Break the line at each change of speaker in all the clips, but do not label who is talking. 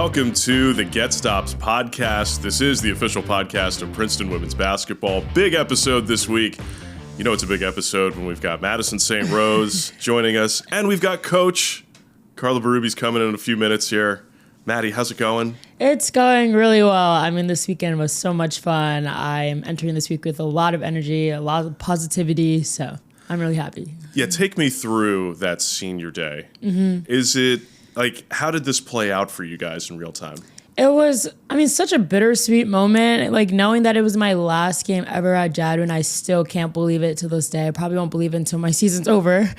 Welcome to the Get Stops podcast. This is the official podcast of Princeton women's basketball. Big episode this week. You know it's a big episode when we've got Madison St. joining us, and we've got Coach Carla Berube's coming in a few minutes here. Maddie, how's it going?
It's going really well. I mean, this weekend was so much fun. I am entering this week with a lot of energy, a lot of positivity, so I'm really happy.
Yeah, take me through that senior day. Is it, how did this play out for you guys in real time?
It was, such a bittersweet moment. Like, knowing that it was my last game ever at Jadwin, I still can't believe it to this day. I probably won't believe it until my season's over.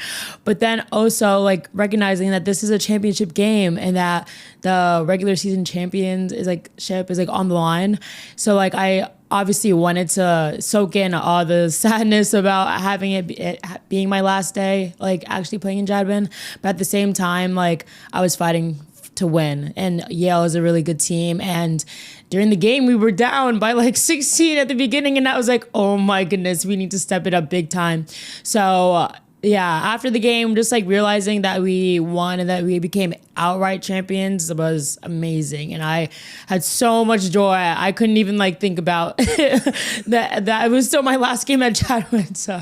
But then also, recognizing that this is a championship game and that the regular season champions is on the line. So, I obviously wanted to soak in all the sadness about having it being my last day, actually playing in Jadwin. But at the same time, I was fighting to win, and Yale is a really good team, and during the game we were down by 16 at the beginning, and I was like, oh my goodness, we need to step it up big time. So after the game, just realizing that we won and that we became outright champions was amazing, and I had so much joy. I couldn't even think about that it was still my last game at Jadwin. So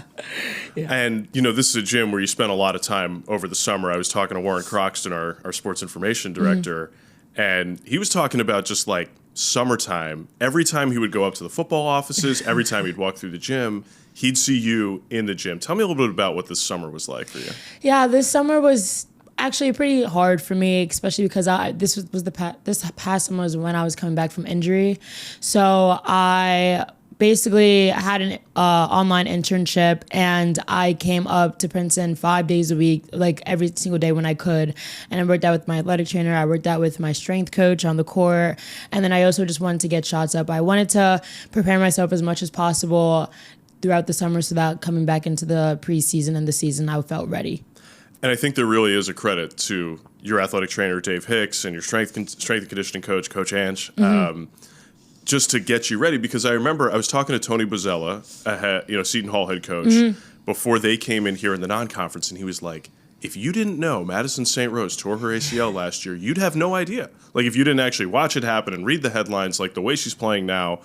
yeah.
And this is a gym where you spent a lot of time over the summer. I was talking to Warren Croxton, our sports information director, and he was talking about just summertime. Every time he would go up to the football offices, every time he'd walk through the gym, he'd see you in the gym. Tell me a little bit about what this summer was like for you.
Yeah, this summer was actually pretty hard for me, especially because this past summer was when I was coming back from injury. So I basically had an online internship, and I came up to Princeton 5 days a week, every single day when I could. And I worked out with my athletic trainer. I worked out with my strength coach on the court. And then I also just wanted to get shots up. I wanted to prepare myself as much as possible throughout the summer so that coming back into the preseason and the season, I felt ready.
And I think there really is a credit to your athletic trainer, Dave Hicks, and your strength and conditioning coach, Coach Ange, just to get you ready. Because I remember I was talking to Tony Bozzella, Seton Hall head coach, before they came in here in the non-conference, and he was like, if you didn't know Madison St. tore her ACL last year, you'd have no idea. If you didn't actually watch it happen and read the headlines, the way she's playing now,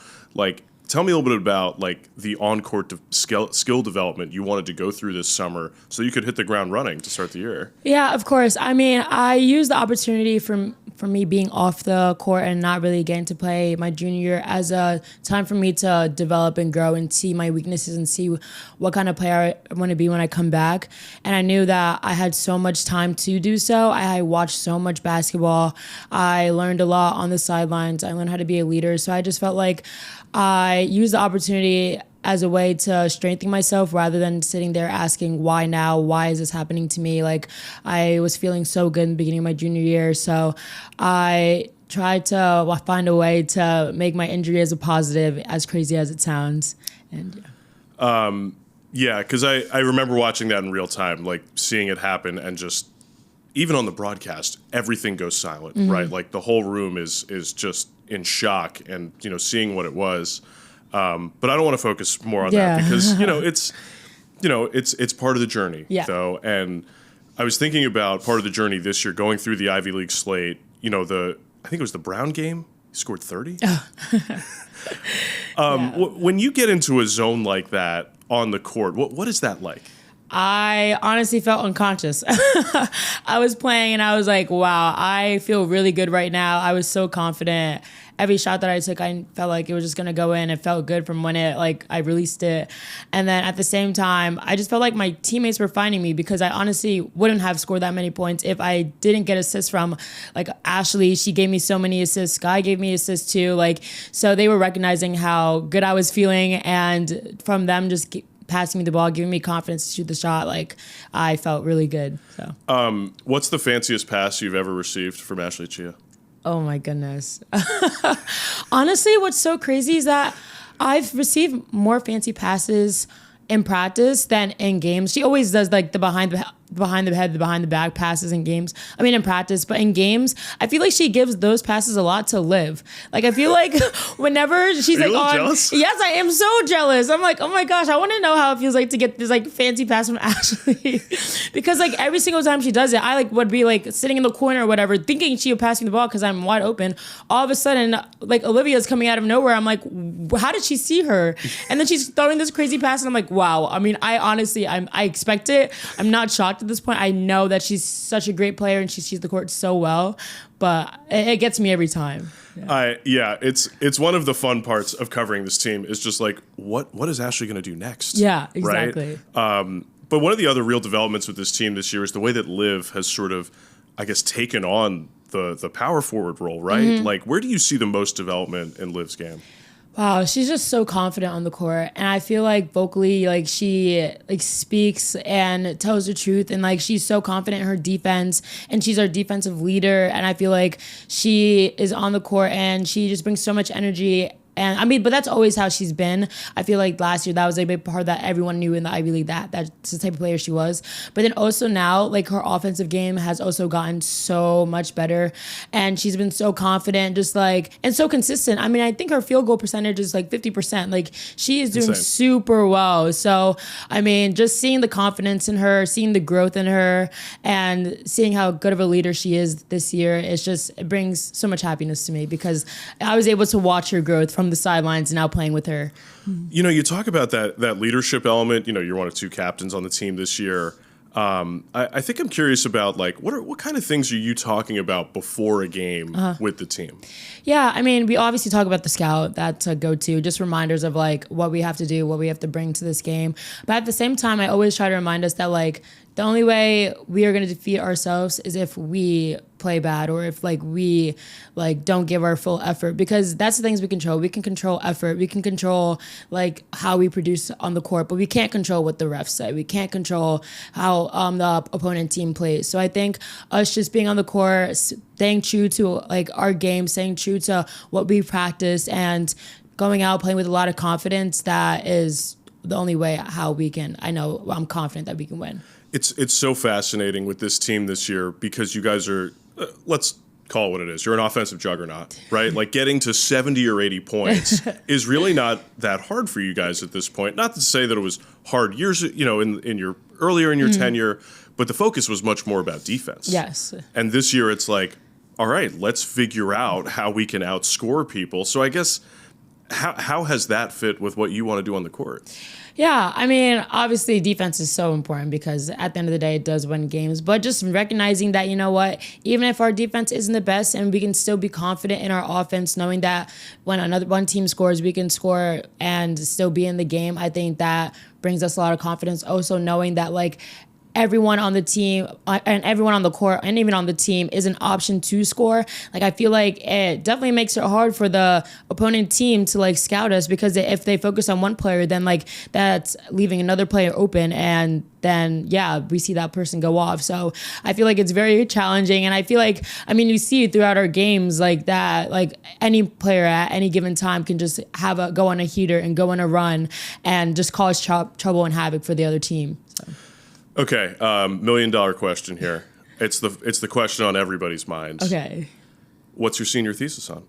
tell me a little bit about the on-court skill development you wanted to go through this summer so you could hit the ground running to start the year.
Yeah, of course. I used the opportunity from me being off the court and not really getting to play my junior year as a time for me to develop and grow and see my weaknesses and see what kind of player I want to be when I come back. And I knew that I had so much time to do so. I watched so much basketball. I learned a lot on the sidelines. I learned how to be a leader. So I just felt like I used the opportunity as a way to strengthen myself rather than sitting there asking, why now? Why is this happening to me? I was feeling so good in the beginning of my junior year. So I tried to find a way to make my injury as a positive, as crazy as it sounds. And
because I remember watching that in real time, seeing it happen, and just even on the broadcast, everything goes silent, right? The whole room is just in shock, and seeing what it was. But I don't want to focus more on that because it's part of the journey.
Yeah.
So, and I was thinking about part of the journey this year, going through the Ivy League slate. I think it was the Brown game. He scored 30. When you get into a zone like that on the court, what is that like?
I honestly felt unconscious. I was playing and I was like, wow, I feel really good right now. I was so confident. Every shot that I took, I felt like it was just going to go in. It felt good from when I released it. And then at the same time, I just felt like my teammates were finding me because I honestly wouldn't have scored that many points if I didn't get assists from Ashley. She gave me so many assists. Guy gave me assists too. So they were recognizing how good I was feeling, and from them just passing me the ball, giving me confidence to shoot the shot, I felt really good. So,
what's the fanciest pass you've ever received from Ashley Chia?
Oh my goodness. Honestly, what's so crazy is that I've received more fancy passes in practice than in games. She always does the behind behind the head, behind the back passes in games. I mean, in practice, but in games, I feel like she gives those passes a lot to Liv. Like, I feel like whenever she's like on,
jealous?
yes, I am so jealous. I'm like, oh my gosh, I want to know how it feels like to get this like fancy pass from Ashley. Because like every single time she does it, I like would be like sitting in the corner or whatever, thinking she would pass me the ball because I'm wide open. All of a sudden, like Olivia's coming out of nowhere. I'm like, how did she see her? And then she's throwing this crazy pass, and I'm like, wow. I mean, I honestly, I expect it. I'm not shocked at this point. I know that she's such a great player and she sees the court so well, but it gets me every time.
It's one of the fun parts of covering this team is just like, what is Ashley going to do next?
Yeah, exactly.
Right? But one of the other real developments with this team this year is the way that Liv has sort of, I guess, taken on the power forward role, right?
Mm-hmm.
Like, where do you see the most development in Liv's game?
Wow, she's just so confident on the court, and I feel like vocally, like she like speaks and tells the truth, and like she's so confident in her defense, and she's our defensive leader, and I feel like she is on the court and she just brings so much energy. And I mean, but that's always how she's been. I feel like last year that was a big part that everyone knew in the Ivy League that's the type of player she was. But then also now, like her offensive game has also gotten so much better, and she's been so confident, just like and so consistent. I mean, I think her field goal percentage is like 50%. Like she is doing super well. So I mean, just seeing the confidence in her, seeing the growth in her, and seeing how good of a leader she is this year, it brings so much happiness to me because I was able to watch her growth from the sidelines and now playing with her.
You know, you talk about that leadership element. You know, you're one of two captains on the team this year. I think I'm curious about like what kind of things are you talking about before a game with the team?
Yeah, I mean, we obviously talk about the scout. That's a go-to, just reminders of like what we have to do, what we have to bring to this game. But at the same time, I always try to remind us that like the only way we are going to defeat ourselves is if we play bad or if like we like don't give our full effort, because that's the things we control. We can control effort. We can control like how we produce on the court, but we can't control what the refs say. We can't control how the opponent team plays. So I think us just being on the court, staying true to like our game, staying true to what we practice, and going out playing with a lot of confidence, that is the only way how we can. I'm confident that we can win.
It's so fascinating with this team this year because you guys are, let's call it what it is. You're an offensive juggernaut, right? Like getting to 70 or 80 points is really not that hard for you guys at this point. Not to say that it was hard years, you know, in your earlier in your tenure, but the focus was much more about defense.
Yes.
And this year it's like, all right, let's figure out how we can outscore people. So I guess how has that fit with what you want to do on the court?
Yeah, I mean, obviously defense is so important because at the end of the day, it does win games. But just recognizing that, you know what, even if our defense isn't the best and we can still be confident in our offense, knowing that when one team scores, we can score and still be in the game, I think that brings us a lot of confidence. Also knowing that, like, everyone on the team and everyone on the court and even on the team is an option to score. Like, I feel like it definitely makes it hard for the opponent team to like scout us, because if they focus on one player, then like that's leaving another player open, and then we see that person go off. So I feel like it's very challenging, and I feel like, I mean, you see it throughout our games like that, like any player at any given time can just go on a heater and go on a run and just cause trouble and havoc for the other team. So.
Okay, $1 million question here. It's the question on everybody's minds.
Okay.
What's your senior thesis on?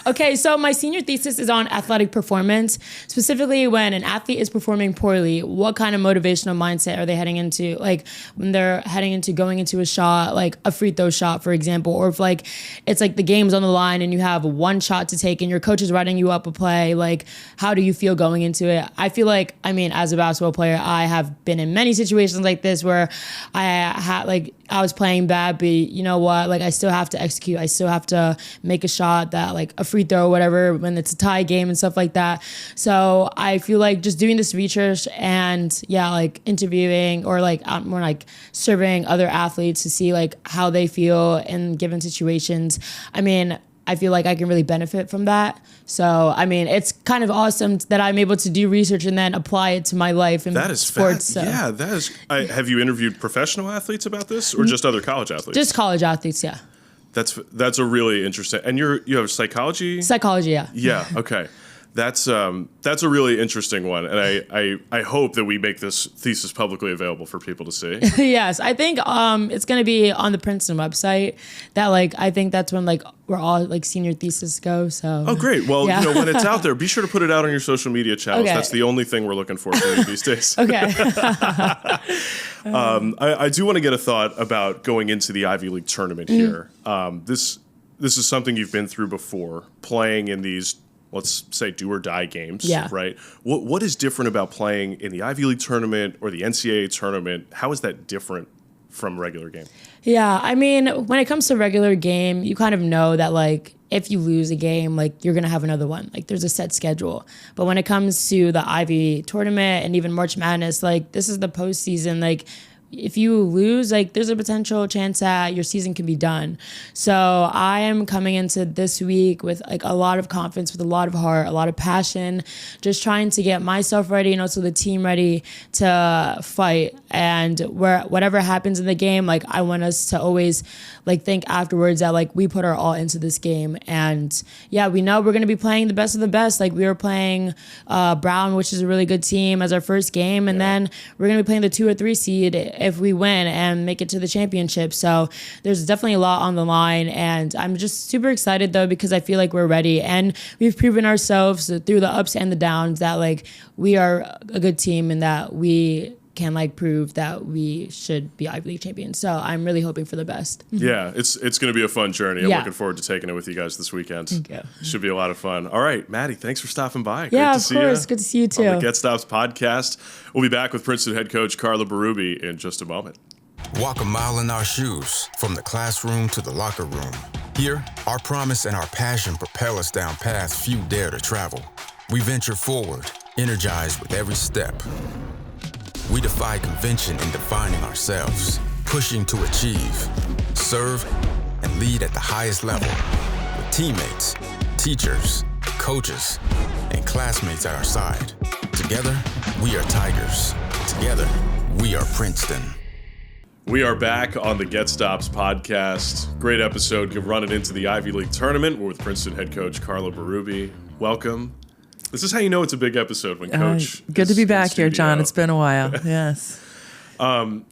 Okay, so my senior thesis is on athletic performance. Specifically, when an athlete is performing poorly, what kind of motivational mindset are they heading into? Like when they're heading into going into a shot, like a free throw shot, for example, or if like it's like the game's on the line and you have one shot to take and your coach is writing you up a play, like how do you feel going into it? I feel like, I mean, as a basketball player, I have been in many situations like this where I was playing bad, but you know what? Like I still have to execute. I still have to make a shot that like a free throw or whatever when it's a tie game and stuff like that. So I feel like just doing this research and like interviewing or like more like surveying other athletes to see like how they feel in given situations. I mean, I feel like I can really benefit from that. So, I mean, it's kind of awesome that I'm able to do research and then apply it to my life in sports. So.
Yeah, that is. Have you interviewed professional athletes about this or just other college athletes?
Just college athletes, yeah.
That's a really interesting. And you have psychology?
Psychology, yeah.
Yeah, okay. That's a really interesting one, and I hope that we make this thesis publicly available for people to see.
Yes, I think it's gonna be on the Princeton website. That like I think that's when like we're all like senior thesis go. So
Oh, great! Well,
yeah.
when it's out there, be sure to put it out on your social media channels.
Okay.
That's the only thing we're looking for from you these days.
Okay.
I do want to get a thought about going into the Ivy League tournament here. This is something you've been through before, playing in these, let's say, do or die games,
Yeah.
right? What is different about playing in the Ivy League tournament or the NCAA tournament? How is that different from a regular game?
Yeah, I mean, when it comes to regular game, you kind of know that like if you lose a game, like you're gonna have another one. Like there's a set schedule. But when it comes to the Ivy tournament and even March Madness, like this is the postseason. Like if you lose, like there's a potential chance that your season can be done. So I am coming into this week with like a lot of confidence, with a lot of heart, a lot of passion, just trying to get myself ready and also the team ready to fight. And whatever happens in the game, like I want us to always like think afterwards that like we put our all into this game. And yeah, we know we're gonna be playing the best of the best. Like we were playing Brown, which is a really good team, as our first game, and then we're gonna be playing the 2 or 3 seed if we win and make it to the championship. So there's definitely a lot on the line, and I'm just super excited though because I feel like we're ready and we've proven ourselves through the ups and the downs that like we are a good team and that we can like prove that we should be Ivy League champions. So I'm really hoping for the best.
Yeah, it's going to be a fun journey. I'm
Yeah.
looking forward to taking it with you guys this weekend.
Thank you.
Should be a lot of fun. All right, Maddie, thanks for stopping by.
Yeah,
Great to
of
see
course.
you
Good to see you too.
on the Get Stops podcast. We'll be back with Princeton head coach Carla Berube in just a moment.
Walk a mile in our shoes, from the classroom to the locker room. Here, our promise and our passion propel us down paths few dare to travel. We venture forward, energized with every step. We defy convention in defining ourselves, pushing to achieve, serve, and lead at the highest level. With teammates, teachers, coaches, and classmates at our side. Together, we are Tigers. Together, we are Princeton.
We are back on the Get Stops podcast. Great episode running into the Ivy League tournament. We're with Princeton head coach Carla Berube. Welcome. This is how you know it's a big episode when Coach
good to
is
be
in
back here, John.
studio.
It's been a while. Yes.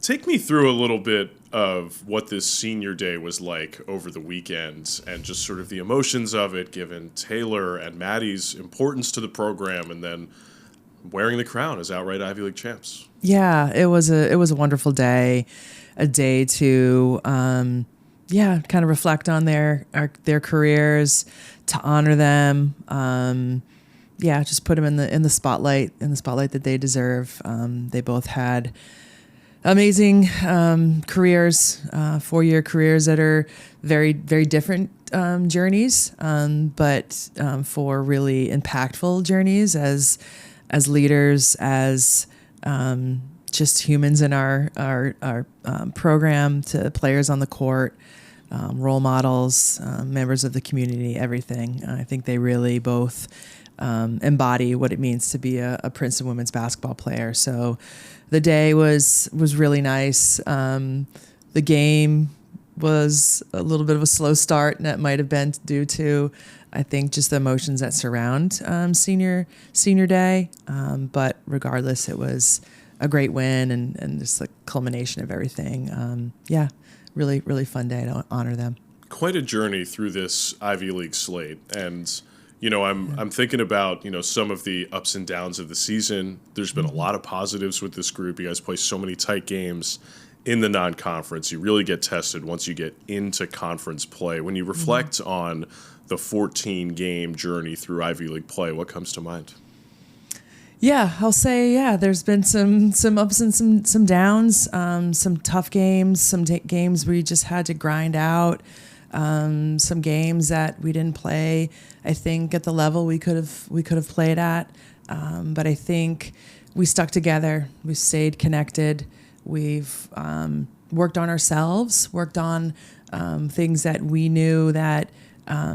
Take me through a little bit of what this senior day was like over the weekend and just sort of the emotions of it, given Taylor and Maddie's importance to the program and then wearing the crown as outright Ivy League champs.
Yeah, it was a wonderful day, a day to kind of reflect on their careers, to honor them. Just put them in the spotlight that they deserve. They both had amazing careers, 4-year careers that are very, very different journeys, but for really impactful journeys as leaders, as just humans in our program, to players on the court, role models, members of the community, everything. I think they really both embody what it means to be a Princeton women's basketball player. So the day was really nice. The game was a little bit of a slow start, and that might have been due to, I think, just the emotions that surround senior day. But regardless, it was a great win and just the culmination of everything. Really, really fun day to honor them.
Quite a journey through this Ivy League slate. And I'm thinking about, some of the ups and downs of the season. There's been a lot of positives with this group. You guys play so many tight games in the non-conference. You really get tested once you get into conference play. When you reflect on the 14-game journey through Ivy League play, what comes to mind?
Yeah, I'll say, there's been some ups and some downs, some tough games, some games we just had to grind out. Some games that we didn't play, I think, at the level we could have played at. But I think we stuck together. We stayed connected. We've worked on ourselves, worked on things that we knew that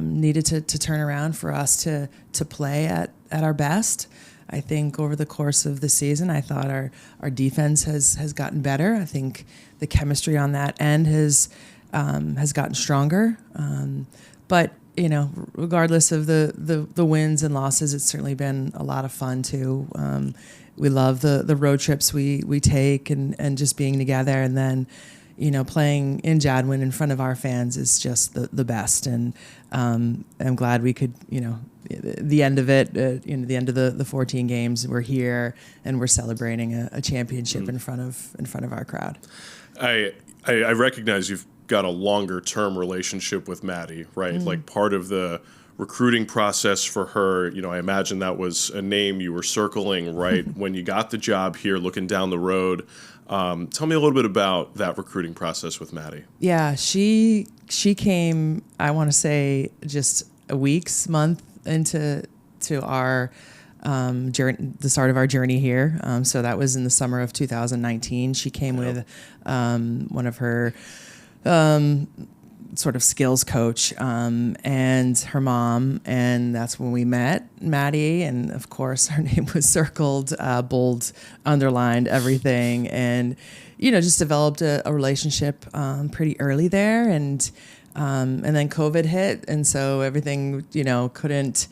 needed to turn around for us to play at our best. I think over the course of the season, I thought our defense has gotten better. I think the chemistry on that end has gotten stronger. But regardless of the wins and losses, it's certainly been a lot of fun too. We love the road trips we take and just being together, and then playing in Jadwin in front of our fans is just the best. And I'm glad we could, the end of it, the end of the 14 games, we're here and we're celebrating a championship in front of our crowd.
I recognize you've got a longer term relationship with Maddie, right? Like part of the recruiting process for her, I imagine that was a name you were circling right when you got the job here, looking down the road. Tell me a little bit about that recruiting process with Maddie.
Yeah, she came, I want to say, just a month into our journey, the start of our journey here. So that was in the summer of 2019. She came with one of her sort of skills coach and her mom, and that's when we met Maddie. And of course, her name was circled, bold, underlined, everything, and just developed a relationship pretty early there. And then COVID hit, and so everything couldn't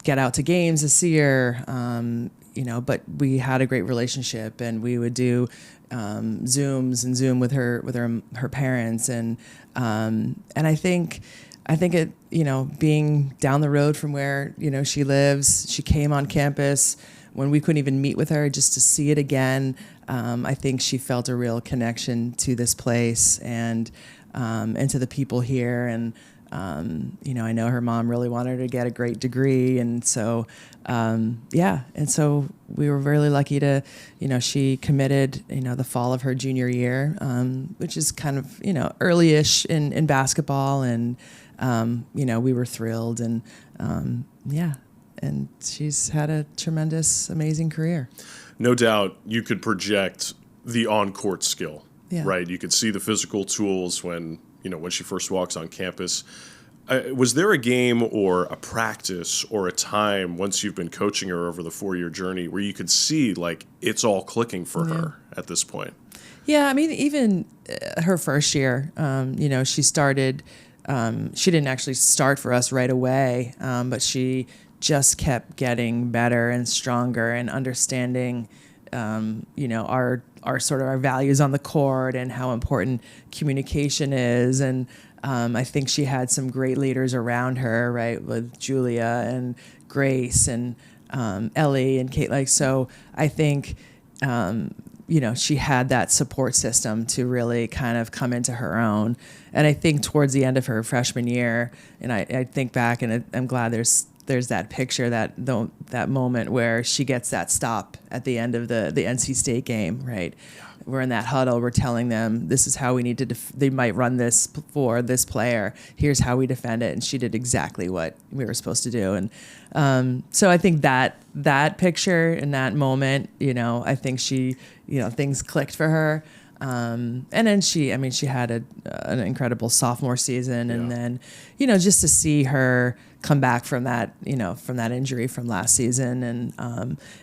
get out to games this year. But we had a great relationship, and we would do Zooms and Zoom with her parents, and I think it, being down the road from where she lives, she came on campus when we couldn't even meet with her, just to see it again. I think she felt a real connection to this place and to the people here, and I know her mom really wanted her to get a great degree, and so and so we were really lucky to, she committed, the fall of her junior year, which is kind of, early-ish in basketball, and we were thrilled, and and she's had a tremendous, amazing career.
No doubt you could project the on-court skill, right? You could see the physical tools when she first walks on campus. Was there a game or a practice or a time once you've been coaching her over the 4-year journey where you could see like it's all clicking for her at this point?
Yeah, I mean, even her first year, she started. She didn't actually start for us right away, but she just kept getting better and stronger and understanding, our sort of our values on the court and how important communication is. And I think she had some great leaders around her, right, with Julia and Grace and Ellie and Kate. Like, so I think, she had that support system to really kind of come into her own. And I think towards the end of her freshman year, and I think back, and I'm glad there's that picture, that moment where she gets that stop at the end of the NC State game, right? Yeah. We're in that huddle. We're telling them, this is how we need to they might run this for this player. Here's how we defend it. And she did exactly what we were supposed to do. And so I think that picture in that moment, I think she, things clicked for her. And then she had an incredible sophomore season, and then, just to see her come back from that injury from last season,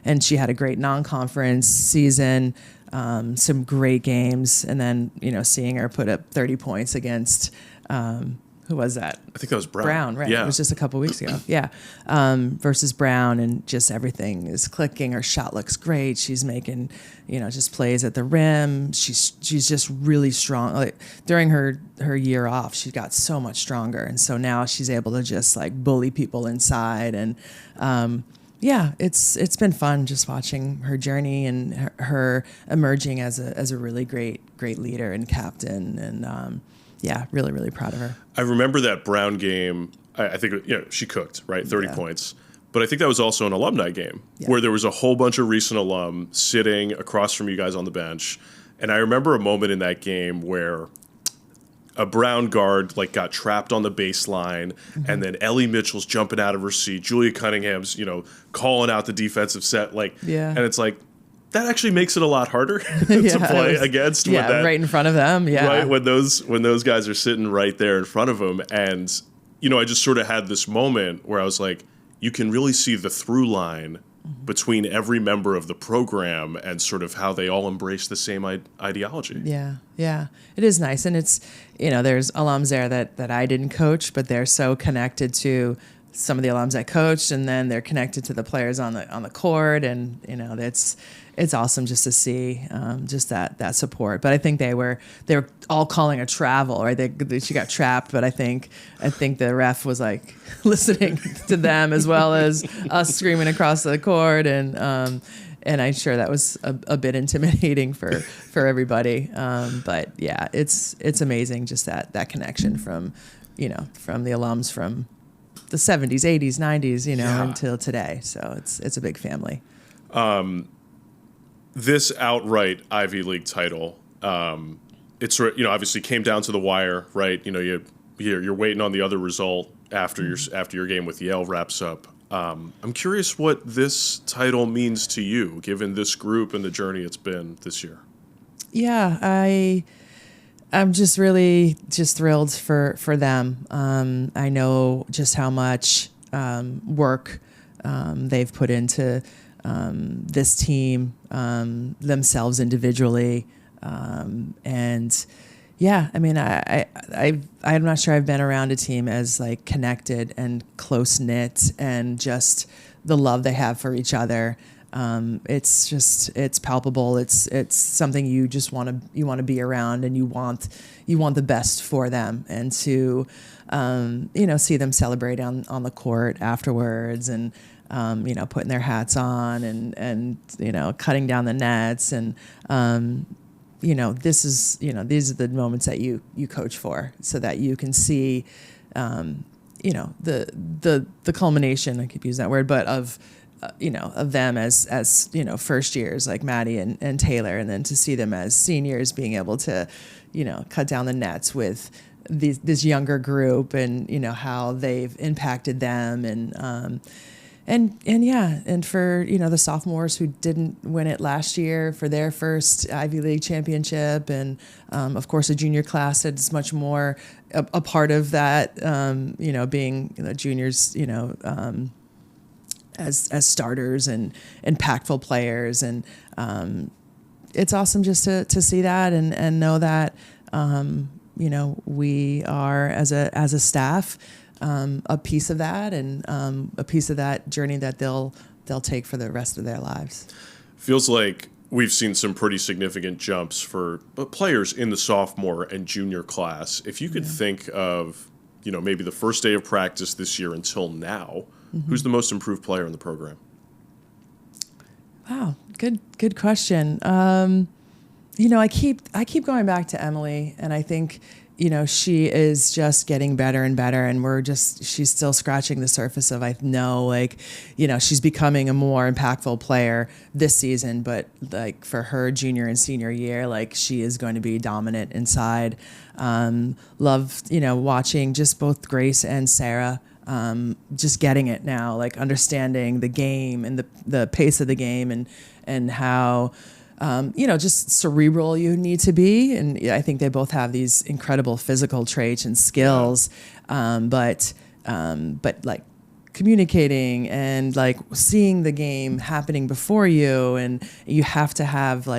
and she had a great non-conference season, some great games, and then, seeing her put up 30 points against, who was that?
I think that was Brown.
Brown, right?
Yeah.
It was just a couple weeks ago. Yeah. Versus Brown, and just everything is clicking. Her shot looks great. She's making, just plays at the rim. She's just really strong. Like, during her year off, she got so much stronger, and so now she's able to just like bully people inside. And it's been fun just watching her journey and her emerging as a really great leader and captain. And really, really proud of her.
I remember that Brown game. I think she cooked, right? 30 points. But I think that was also an alumni game where there was a whole bunch of recent alum sitting across from you guys on the bench. And I remember a moment in that game where a Brown guard got trapped on the baseline, and then Ellie Mitchell's jumping out of her seat. Julia Cunningham's, calling out the defensive set. And it's like, that actually makes it a lot harder to play against.
Right in front of them. Yeah.
Right. When those guys are sitting right there in front of them. And, I just sort of had this moment where I was like, you can really see the through line between every member of the program and sort of how they all embrace the same ideology.
Yeah. It is nice. And it's, there's alums there that I didn't coach, but they're so connected to some of the alums I coached, and then they're connected to the players on the court. And, it's awesome just to see just that support. But I think they were all calling a travel, right? She got trapped, but I think the ref was like listening to them as well as us screaming across the court, and I'm sure that was a bit intimidating for everybody. But yeah, it's amazing just that connection from the alums from the 70s, 80s, 90s, until today. So it's a big family.
This outright Ivy League title, it's obviously came down to the wire, right? You're waiting on the other result after your game with Yale wraps up. I'm curious what this title means to you, given this group and the journey it's been this year. Yeah,
I'm just really thrilled for them. I know just how much work they've put into this team, themselves individually, and yeah, I mean, I'm not sure I've been around a team as like connected and close knit, and just the love they have for each other. It's palpable. It's something you just want to be around, and you want the best for them, and to see them celebrate on the court afterwards, and putting their hats on, and cutting down the nets, and these are the moments that you coach for, so that you can see the culmination, I keep using that word, but of them as first years like Maddie and Taylor, and then to see them as seniors being able to cut down the nets with this younger group, and how they've impacted them, and for the sophomores who didn't win it last year for their first Ivy League championship, and of course a junior class that's much more a part of that, being juniors, as starters and impactful players, and it's awesome just to see that, and know that we are as a staff a piece of that, and a piece of that journey that they'll take for the rest of their lives.
Feels like we've seen some pretty significant jumps for players in the sophomore and junior class. If you could think of, maybe the first day of practice this year until now, who's the most improved player in the program?
Wow, good question. I keep going back to Emily, and I think she is just getting better and better, and she's still scratching the surface of, I know, she's becoming a more impactful player this season, but like for her junior and senior year, she is going to be dominant inside. Love, watching just both Grace and Sarah, just getting it now, understanding the game and the pace of the game, and how, just cerebral you need to be. And I think they both have these incredible physical traits and skills, but communicating and seeing the game happening before you, and you have to have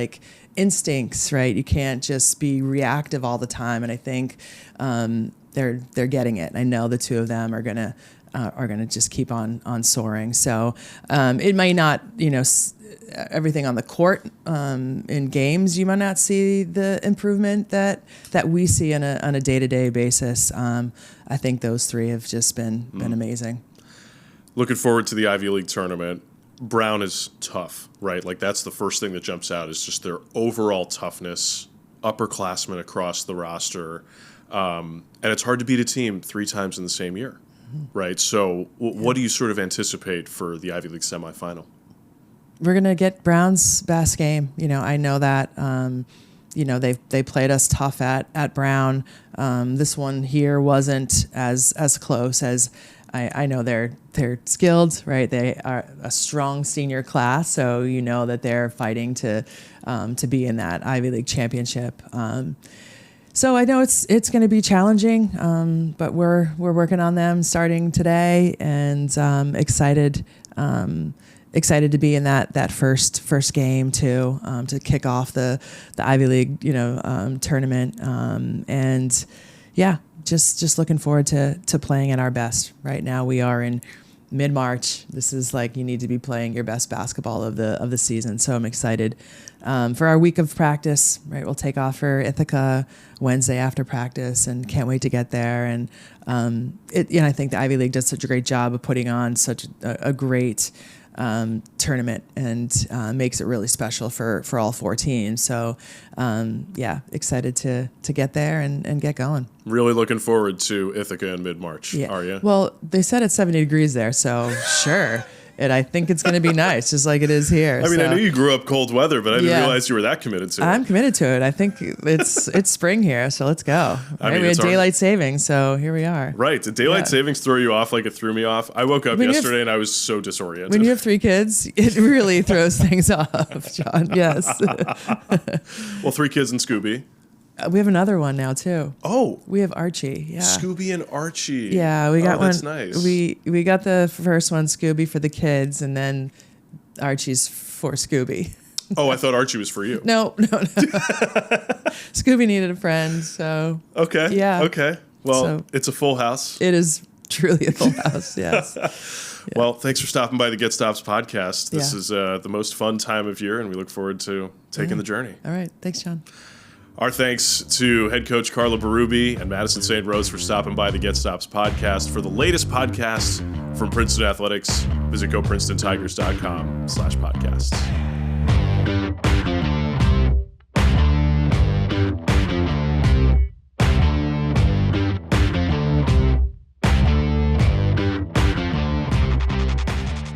instincts, right? You can't just be reactive all the time. And I think they're getting it. I know the two of them are gonna just keep on soaring. So it might not, everything on the court in games, you might not see the improvement that we see on a day-to-day basis. I think those three have just been amazing.
Looking forward to the Ivy League tournament. Brown is tough, right? That's the first thing that jumps out, is just their overall toughness, upperclassmen across the roster. And it's hard to beat a team 3 times in the same year, right? So what do you sort of anticipate for the Ivy League semifinal?
We're going to get Brown's best game. I know that, they played us tough at Brown. This one here wasn't as close as I know they're skilled, right? They are a strong senior class, so that they're fighting to be in that Ivy League championship. So I know it's going to be challenging, but we're working on them starting today, and excited excited to be in that first game too, to kick off the Ivy League, tournament. And yeah, just looking forward to playing at our best. Right now we are in mid-March. This is like, you need to be playing your best basketball of the season. So I'm excited for our week of practice. Right, we'll take off for Ithaca Wednesday after practice, and can't wait to get there. And I think the Ivy League does such a great job of putting on such a great tournament, and makes it really special for all 4 teams. So excited to get there and get going.
Really looking forward to Ithaca in mid-March, are you?
Well, they said it's 70 degrees there, so sure. And I think it's going to be nice, just like it is here.
I mean, I knew you grew up cold weather, but I didn't realize you were that committed to it.
I'm committed to it. I think it's spring here, so let's go. Right? We had daylight savings, so here we are.
Right. Did daylight savings throw you off like it threw me off? I woke up yesterday and I was so disoriented.
When you have 3 kids, it really throws things off, Jon. Yes.
Well, 3 kids and Scooby.
We have another one now too.
Oh,
we have Archie. Yeah,
Scooby and Archie.
Yeah, we got one.
That's nice.
We got the first one, Scooby, for the kids, and then Archie's for Scooby.
Oh, I thought Archie was for you.
No. Scooby needed a friend, so.
Okay.
Yeah.
Okay. Well, it's a full house.
It is truly a full house. Yes. Yeah.
Well, thanks for stopping by the Get Stops podcast. This is the most fun time of year, and we look forward to taking the journey.
All right. Thanks, Jon.
Our thanks to Head Coach Carla Berube and Madison St. for stopping by the Get Stops podcast. For the latest podcasts from Princeton Athletics, visit GoPrincetonTigers.com/podcasts.